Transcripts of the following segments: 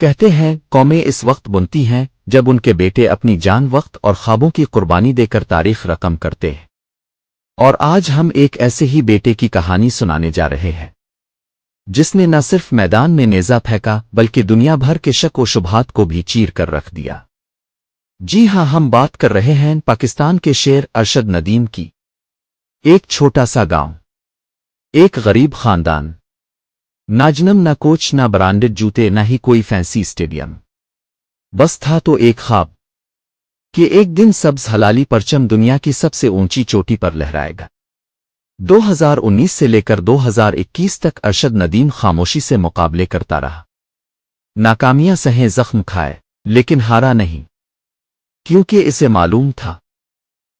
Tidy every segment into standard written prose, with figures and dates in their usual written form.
کہتے ہیں قومیں اس وقت بنتی ہیں جب ان کے بیٹے اپنی جان وقت اور خوابوں کی قربانی دے کر تاریخ رقم کرتے ہیں، اور آج ہم ایک ایسے ہی بیٹے کی کہانی سنانے جا رہے ہیں جس نے نہ صرف میدان میں نیزہ پھینکا بلکہ دنیا بھر کے شک و شبہات کو بھی چیر کر رکھ دیا۔ جی ہاں، ہم بات کر رہے ہیں پاکستان کے شیر ارشد ندیم کی۔ ایک چھوٹا سا گاؤں، ایک غریب خاندان، نہ جنم نہ کوچ نہ برانڈڈ جوتے نہ ہی کوئی فینسی اسٹیڈیم، بس تھا تو ایک خواب کہ ایک دن سبز ہلالی پرچم دنیا کی سب سے اونچی چوٹی پر لہرائے گا۔ 2019 سے لے کر 2021 تک ارشد ندیم خاموشی سے مقابلے کرتا رہا، ناکامیاں سہیں زخم کھائے، لیکن ہارا نہیں، کیونکہ اسے معلوم تھا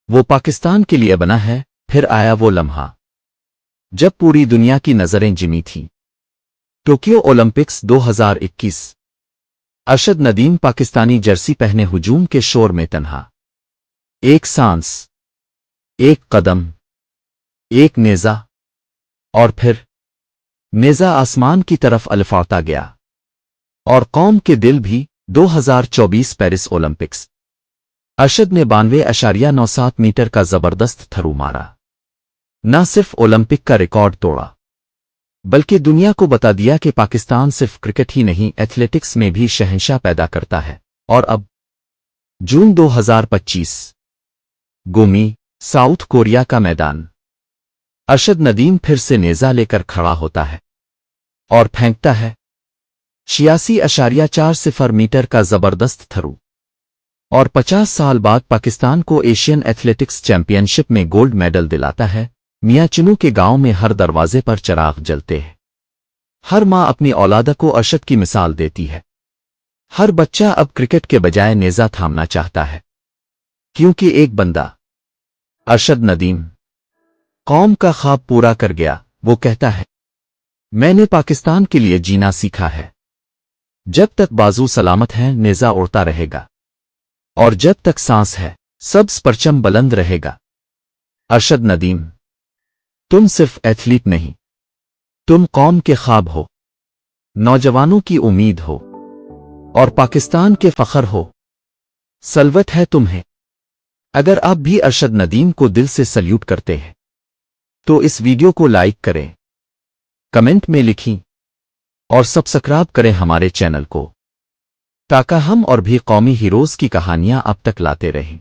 وہ پاکستان کے لیے بنا ہے۔ پھر آیا وہ لمحہ جب پوری دنیا کی نظریں جمی تھیں۔ Tokyo Olympics 2021۔ Arshad Nadeem Pakistani Jersey پہنے ہجوم کے شور میں تنہا، ایک سانس، ایک قدم، ایک نیزہ، اور پھر نیزہ آسمان کی طرف الفاتا گیا، اور قوم کے دل بھی۔ 2024 پیرس اولمپکس۔ ارشد نے 92.97 میٹر کا زبردست تھرو مارا، نہ صرف اولمپک کا ریکارڈ توڑا بلکہ دنیا کو بتا دیا کہ پاکستان صرف کرکٹ ہی نہیں، ایتھلیٹکس میں بھی شہنشاہ پیدا کرتا ہے۔ اور اب جون 2025، گومی، ساؤتھ کوریا کا میدان۔ ارشد ندیم پھر سے نیزہ لے کر کھڑا ہوتا ہے اور پھینکتا ہے 86.40 میٹر کا زبردست تھرو، اور 50 سال بعد پاکستان کو ایشین ایتھلیٹکس چیمپئن شپ میں گولڈ میڈل دلاتا ہے۔ میاں چنو کے گاؤں میں ہر دروازے پر چراغ جلتے ہیں، ہر ماں اپنی اولاد کو ارشد کی مثال دیتی ہے، ہر بچہ اب کرکٹ کے بجائے نیزہ تھامنا چاہتا ہے، کیونکہ ایک بندہ، ارشد ندیم، قوم کا خواب پورا کر گیا۔ وہ کہتا ہے، میں نے پاکستان کے لیے جینا سیکھا ہے، جب تک بازو سلامت ہیں نیزہ اڑتا رہے گا، اور جب تک سانس ہے سبز پرچم بلند رہے گا۔ ارشد ندیم، تم صرف ایتھلیٹ نہیں، تم قوم کے خواب ہو، نوجوانوں کی امید ہو، اور پاکستان کے فخر ہو۔ سلوت ہے تمہیں۔ اگر آپ بھی ارشد ندیم کو دل سے سلیوٹ کرتے ہیں تو اس ویڈیو کو لائک کریں، کمنٹ میں لکھیں، اور سبسکرائب کریں ہمارے چینل کو، تاکہ ہم اور بھی قومی ہیروز کی کہانیاں اب تک لاتے رہیں۔